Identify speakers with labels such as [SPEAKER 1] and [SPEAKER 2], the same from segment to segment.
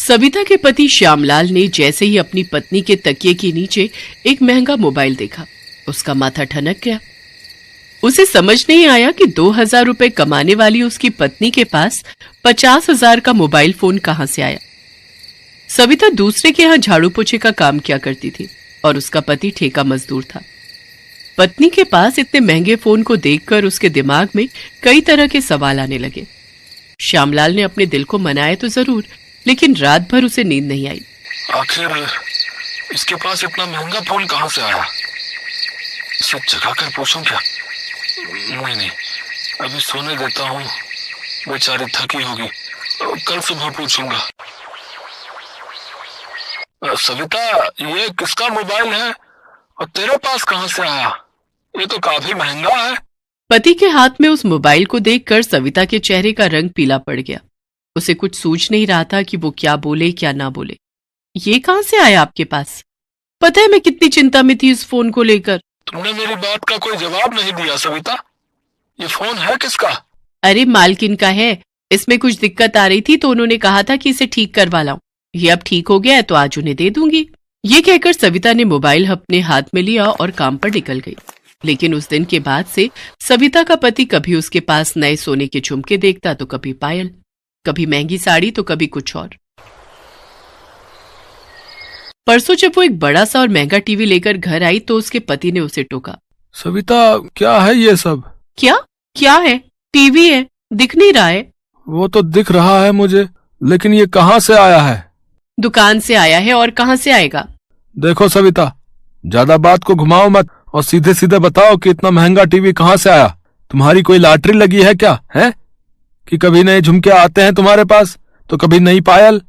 [SPEAKER 1] सविता के पति श्यामलाल ने जैसे ही अपनी पत्नी के तकिए के नीचे एक महंगा मोबाइल देखा, उसका माथा ठनक गया। उसे समझ नहीं आया कि 2000 रुपए कमाने वाली उसकी पत्नी के पास 50,000 का मोबाइल फोन कहां से आया। सविता दूसरे के यहां झाड़ू पोछे का काम किया करती थी और उसका पति ठेका मजदूर था। पत्नी के पास इतने महंगे फोन को देखकर उसके दिमाग में कई तरह के सवाल आने लगे। श्यामलाल ने अपने दिल को मनाया तो जरूर, लेकिन रात भर उसे नींद नहीं आई।
[SPEAKER 2] आखिर इसके पास इतना महंगा फोन कहां से आया? इसे जगा कर पूछूं क्या? नहीं, अभी सोने देता हूँ, बेचारी थकी होगी, कल सुबह पूछूंगा। सविता, ये किसका मोबाइल है और तेरे पास कहां से आया? ये तो काफी महंगा है।
[SPEAKER 1] पति के हाथ में उस मोबाइल को देखकर सविता के चेहरे का रंग पीला पड़ गया। उसे कुछ सूझ नहीं रहा था कि वो क्या बोले क्या ना बोले। ये कहां से आया आपके पास? पता है मैं कितनी चिंता में थी इस फोन को लेकर।
[SPEAKER 2] तुमने मेरी बात का कोई जवाब नहीं दिया सविता। ये फोन है किसका?
[SPEAKER 1] अरे मालकिन का है। इसमें कुछ दिक्कत आ रही थी तो उन्होंने कहा था कि इसे ठीक करवा लाऊं। ये अब ठीक हो गया है तो आज उन्हें दे दूंगी। ये कहकर सविता ने मोबाइल अपने हाथ में लिया और काम पर निकल गई। लेकिन उस दिन के बाद से सविता का पति कभी उसके पास नए सोने के झुमके देखता तो कभी पायल, कभी महंगी साड़ी तो कभी कुछ और। परसों जब वो एक बड़ा सा और महंगा टीवी लेकर घर आई तो उसके पति ने उसे टोका।
[SPEAKER 2] सविता, क्या है ये सब?
[SPEAKER 1] क्या है? टीवी है, दिख नहीं रहा है?
[SPEAKER 2] वो तो दिख रहा है मुझे, लेकिन ये कहाँ से आया है?
[SPEAKER 1] दुकान से आया है, और कहाँ से आएगा?
[SPEAKER 2] देखो सविता, ज्यादा बात को घुमाओ मत और सीधे सीधे बताओ कि इतना महंगा टीवी कहाँ से आया। तुम्हारी कोई लॉटरी लगी है क्या? है कि कभी नए झुमके आते हैं तुम्हारे पास तो कभी नई पायल,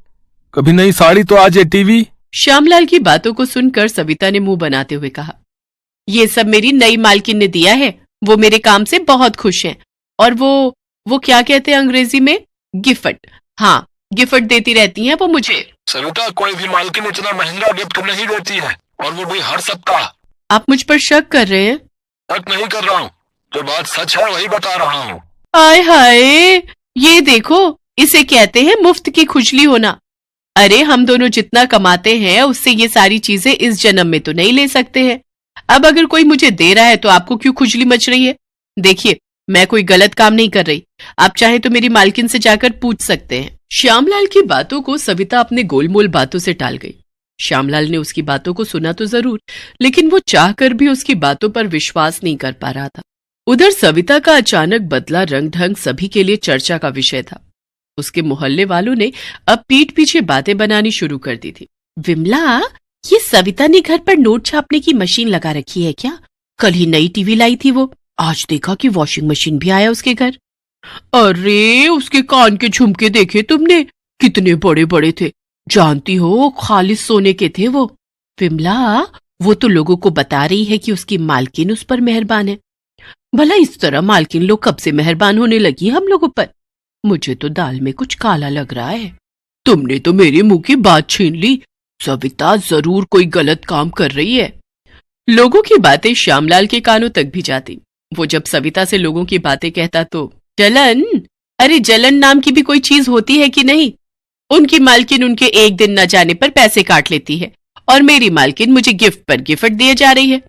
[SPEAKER 2] कभी नई साड़ी, तो आज ये टीवी।
[SPEAKER 1] श्यामलाल की बातों को सुनकर सविता ने मुंह बनाते हुए कहा, ये सब मेरी नई मालकिन ने दिया है। वो मेरे काम से बहुत खुश हैं। और वो क्या कहते हैं अंग्रेजी में? गिफ्ट। हाँ, गिफ्ट देती रहती हैं वो मुझे।
[SPEAKER 2] सविता, कोई भी मालकिन इतना महंगा गिफ्ट नहीं देती है, और वो भी हर सप्ताह।
[SPEAKER 1] आप मुझ पर शक कर रहे हैं?
[SPEAKER 2] शक नहीं कर रहा हूँ, जो बात सच है वही बता रहा हूँ।
[SPEAKER 1] आय हाय, ये देखो, इसे कहते हैं मुफ्त की खुजली होना। अरे हम दोनों जितना कमाते हैं उससे ये सारी चीजें इस जन्म में तो नहीं ले सकते हैं। अब अगर कोई मुझे दे रहा है तो आपको क्यों खुजली मच रही है? देखिए, मैं कोई गलत काम नहीं कर रही। आप चाहे तो मेरी मालकिन से जाकर पूछ सकते हैं। श्यामलाल की बातों को सविता अपने गोलमोल बातों से टाल गई। श्यामलाल ने उसकी बातों को सुना तो जरूर, लेकिन वो चाहकर भी उसकी बातों पर विश्वास नहीं कर पा रहा था। उधर सविता का अचानक बदला रंग ढंग सभी के लिए चर्चा का विषय था। उसके मोहल्ले वालों ने अब पीठ पीछे बातें बनानी शुरू कर दी थी। विमला, ये सविता ने घर पर नोट छापने की मशीन लगा रखी है क्या? कल ही नई टीवी लाई थी वो, आज देखा कि वॉशिंग मशीन भी आया उसके घर। अरे उसके कान के झुमके देखे तुमने? कितने बड़े बड़े थे, जानती हो खालिस सोने के थे वो। विमला, वो तो लोगों को बता रही है कि उसकी मालकिन उस पर मेहरबान है। भला इस तरह मालकिन लोग कब से मेहरबान होने लगी हम लोगों पर? मुझे तो दाल में कुछ काला लग रहा है। तुमने तो मेरे मुंह की बात छीन ली। सविता जरूर कोई गलत काम कर रही है। लोगों की बातें श्यामलाल के कानों तक भी जाती। वो जब सविता से लोगों की बातें कहता तो जलन, अरे जलन नाम की भी कोई चीज होती है कि नहीं? उनकी मालकिन उनके एक दिन न जाने पर पैसे काट लेती है और मेरी मालकिन मुझे गिफ्ट पर गिफ्ट दिए जा रही है।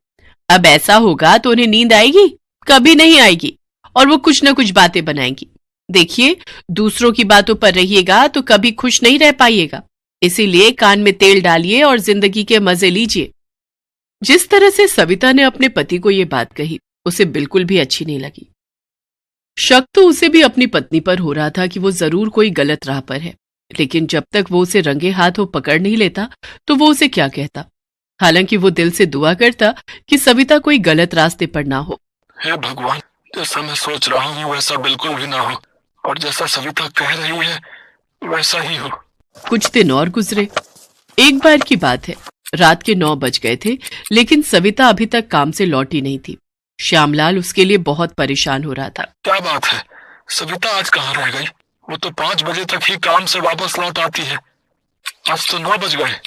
[SPEAKER 1] अब ऐसा होगा तो उन्हें नींद आएगी? कभी नहीं आएगी, और वो कुछ न कुछ बातें बनाएंगी। देखिए, दूसरों की बातों पर रहिएगा तो कभी खुश नहीं रह पाइएगा। इसीलिए कान में तेल डालिए और जिंदगी के मजे लीजिए। जिस तरह से सविता ने अपने पति को ये बात कही, उसे बिल्कुल भी अच्छी नहीं लगी। शक तो उसे भी अपनी पत्नी पर हो रहा था कि वो जरूर कोई गलत राह पर है, लेकिन जब तक वो उसे रंगे हाथों पकड़ नहीं लेता तो वो उसे क्या कहता। हालांकि वो दिल से दुआ करता कि सविता कोई गलत रास्ते पर ना हो।
[SPEAKER 2] हे भगवान, जैसा मैं सोच रहा हूँ वैसा बिल्कुल भी ना हो, और जैसा सविता कह रही है वैसा ही हो।
[SPEAKER 1] कुछ दिन और गुजरे। एक बार की बात है, रात के 9 बज गए थे, लेकिन सविता अभी तक काम से लौटी नहीं थी। श्यामलाल उसके लिए बहुत परेशान हो रहा था।
[SPEAKER 2] क्या बात है, सविता आज कहाँ रह गई? वो तो 5 बजे तक ही काम से वापस लौट आती है, आज तो 9 बज गए।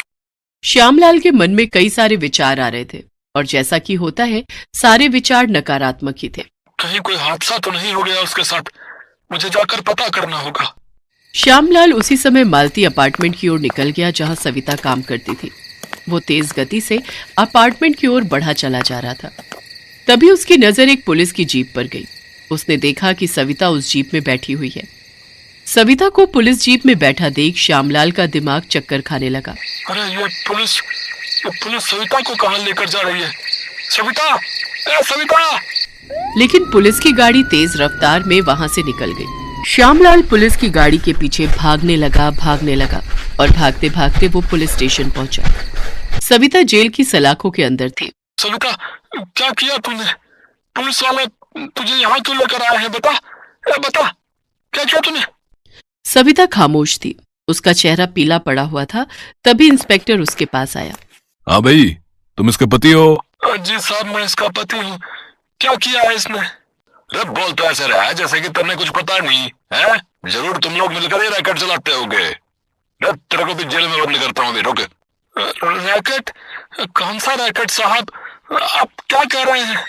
[SPEAKER 1] श्यामलाल के मन में कई सारे विचार आ रहे थे, और जैसा कि होता है सारे विचार नकारात्मक ही थे।
[SPEAKER 2] कहीं कोई हादसा तो नहीं हो गया उसके साथ? मुझे जाकर पता करना होगा।
[SPEAKER 1] श्यामलाल उसी समय मालती अपार्टमेंट की ओर निकल गया जहां सविता काम करती थी। वो तेज गति से अपार्टमेंट की ओर बढ़ा चला जा रहा था। तभी उसकी नजर एक पुलिस की जीप पर गई। उसने देखा कि सविता उस जीप में बैठी हुई है। सविता को पुलिस जीप में बैठा देख श्यामलाल का दिमाग चक्कर खाने लगा।
[SPEAKER 2] अरे ये पुलिस सविता को कहाँ लेकर जा रही है? सविता, सविता!
[SPEAKER 1] लेकिन पुलिस की गाड़ी तेज रफ्तार में वहां से निकल गई। श्यामलाल पुलिस की गाड़ी के पीछे भागने लगा और भागते भागते वो पुलिस स्टेशन पहुंचा। सविता जेल की सलाखों के अंदर थी।
[SPEAKER 2] सविता, क्या किया तूने? पुलिस वाले तुझे यहाँ क्यों लेकर आए हैं? बता, क्या किया तूने?
[SPEAKER 1] सविता खामोश थी। उसका चेहरा पीला पड़ा हुआ था। तभी इंस्पेक्टर उसके पास आया।
[SPEAKER 2] हाँ भाई, तुम इसके पति हो? जी साहब, मैं इसका पति हूँ। क्या किया है इसने? अरे बोल तो ऐसे रहा है जैसे कि तुमने कुछ पता नहीं है। जरूर तुम लोग मिलकर ये रैकेट चलाते होगे। तेरे को भी जेल में बंद करता हूँ अभी, रुक। रैकेट? कौन सा रैकेट साहब? आप क्या कह रहे हैं?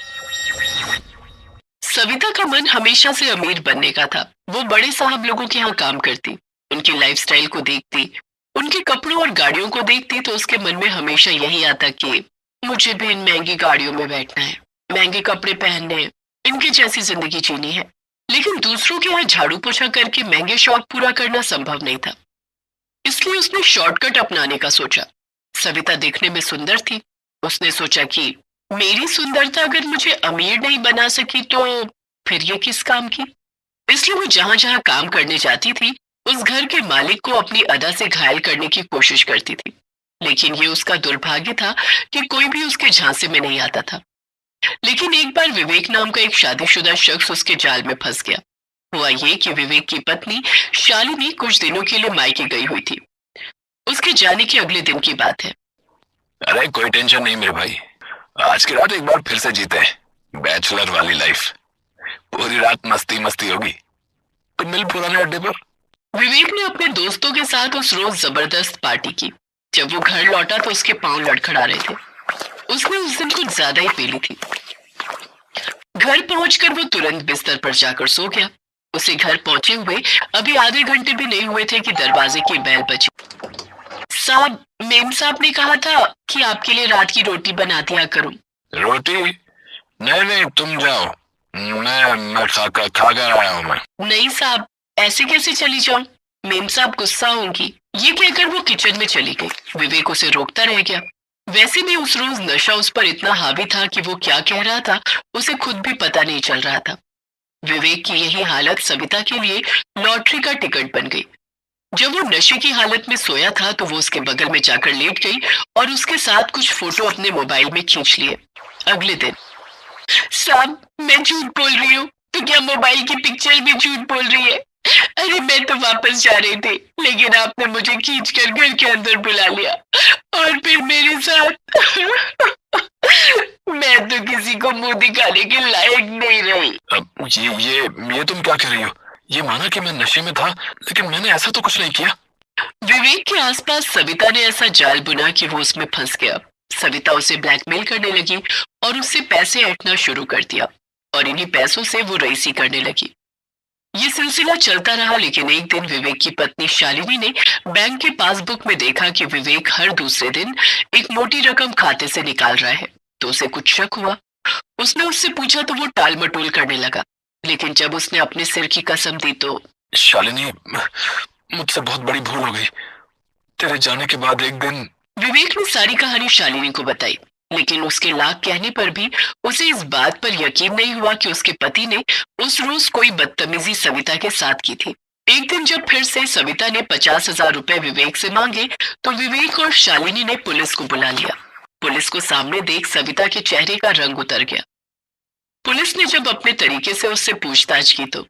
[SPEAKER 1] सविता का मन हमेशा से अमीर बनने का था। वो बड़े साहब लोगों के यहाँ काम करती, उनकी लाइफस्टाइल को देखती, उनके कपड़ों और गाड़ियों को देखती तो उसके मन में हमेशा यही आता कि मुझे भी इन महंगी गाड़ियों में बैठना है, महंगे कपड़े पहनने हैं, इनकी जैसी जिंदगी जीनी है। लेकिन दूसरों के यहाँ झाड़ू पोछा करके महंगे शौक पूरा करना संभव नहीं था। इसलिए उसने शॉर्टकट अपनाने का सोचा। सविता देखने में सुंदर थी। उसने सोचा कि मेरी सुंदरता अगर मुझे अमीर नहीं बना सकी तो फिर ये किस काम की। इसलिए वो जहां जहां काम करने जाती थी उस घर के मालिक को अपनी अदा से घायल करने की कोशिश करती थी। लेकिन ये उसका दुर्भाग्य था कि कोई भी उसके झांसे में नहीं आता था। लेकिन एक बार विवेक नाम का एक शादीशुदा शख्स उसके जाल में फंस गया। हुआ ये कि विवेक की पत्नी शालिनी कुछ दिनों के लिए मायके गई हुई थी। उसके जाने के अगले दिन की बात है।
[SPEAKER 2] अरे कोई टेंशन नहीं मेरे भाई, आज की रात एक बार फिर से जीते हैं बैचलर वाली लाइफ। पूरी रात मस्ती मस्ती होगी। तुम मिल पुराने अड्डे पर।
[SPEAKER 1] विवेक ने अपने दोस्तों के साथ उस रोज जबरदस्त पार्टी की। जब वो घर लौटा तो उसके पांव लड़खड़ा रहे थे। उसने उस दिन कुछ ज्यादा ही पी ली थी। घर पहुंचकर वो तुरंत बिस्तर पर जाकर सो गया। उसे घर पहुंचे हुए अभी आधे घंटे भी नहीं हुए थे कि दरवाजे की बेल बजी। साहब, मेम साहब ने कहा था कि आपके लिए रात की रोटी बना दिया करूं।
[SPEAKER 2] रोटी? नहीं, तुम जाओ। मैं खा कर आया हूँ मैं।
[SPEAKER 1] नहीं साहब, ऐसे कैसे चली जाऊं? मेम साहब गुस्सा होंगी। ये कहकर वो किचन में चली गई। विवेक उसे रोकता रह गया। वैसे भी उस रोज नशा उस पर इतना हावी था कि वो क्या कह रहा था उसे खुद भी पता नहीं चल रहा था। विवेक की यही हालत सविता के लिए लॉटरी का टिकट बन गई। जब वो नशे की हालत में सोया था तो वो उसके बगल में जाकर लेट गई और उसके साथ कुछ फोटो अपने मोबाइल में खींच लिए। अगले दिन, साहब मैं झूठ बोल रही हूँ तो क्या मोबाइल की पिक्चर भी झूठ बोल रही है? अरे मैं तो वापस जा रही थी लेकिन आपने मुझे खींचकर घर के अंदर बुला लिया और फिर मेरे साथ मैं तो किसी को मुंह दिखाने के लायक नहीं रही।
[SPEAKER 2] अब ये तुम क्या कह रही हो? ये माना कि मैं नशे में था लेकिन मैंने ऐसा तो कुछ नहीं किया।
[SPEAKER 1] विवेक के आसपास सविता ने ऐसा जाल बुना कि वो उसमें फंस गया। सविता उसे ब्लैकमेल करने लगी और उससे पैसे ऐंठना शुरू कर दिया और इन्हीं पैसों से वो रईसी करने लगी। ये सिलसिला चलता रहा लेकिन एक दिन विवेक की पत्नी शालिनी ने बैंक के पासबुक में देखा कि विवेक हर दूसरे दिन एक मोटी रकम खाते से निकाल रहा है तो उसे कुछ शक हुआ। उसने उससे पूछा तो वो टाल मटोल करने लगा। लेकिन जब उसने अपने सिर की कसम दी तो
[SPEAKER 2] शालिनी, मुझसे बहुत बड़ी भूल हो गई। तेरे जाने के बाद एक दिन।
[SPEAKER 1] विवेक ने सारी कहानी शालिनी को बताई लेकिन उसके लाख कहने पर भी उसे इस बात पर यकीन नहीं हुआ कि उसके पति ने उस रोज कोई बदतमीजी सविता के साथ की थी। एक दिन जब फिर से सविता ने 50,000 रुपए विवेक से मांगे तो विवेक और शालिनी ने पुलिस को बुला लिया। पुलिस को सामने देख सविता के चेहरे का रंग उतर गया। पुलिस ने जब अपने तरीके से उससे पूछताछ की तो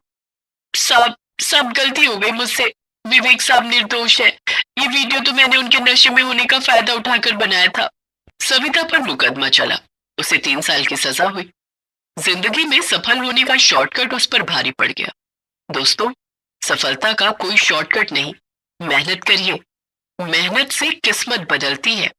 [SPEAKER 1] सब गलती हो गई मुझसे। विवेक साहब निर्दोष है। ये वीडियो तो मैंने उनके नशे में होने का फायदा उठाकर बनाया था। सविता पर मुकदमा चला। उसे 3 साल की सजा हुई। जिंदगी में सफल होने का शॉर्टकट उस पर भारी पड़ गया। दोस्तों, सफलता का कोई शॉर्टकट नहीं। मेहनत करिए। मेहनत से किस्मत बदलती है।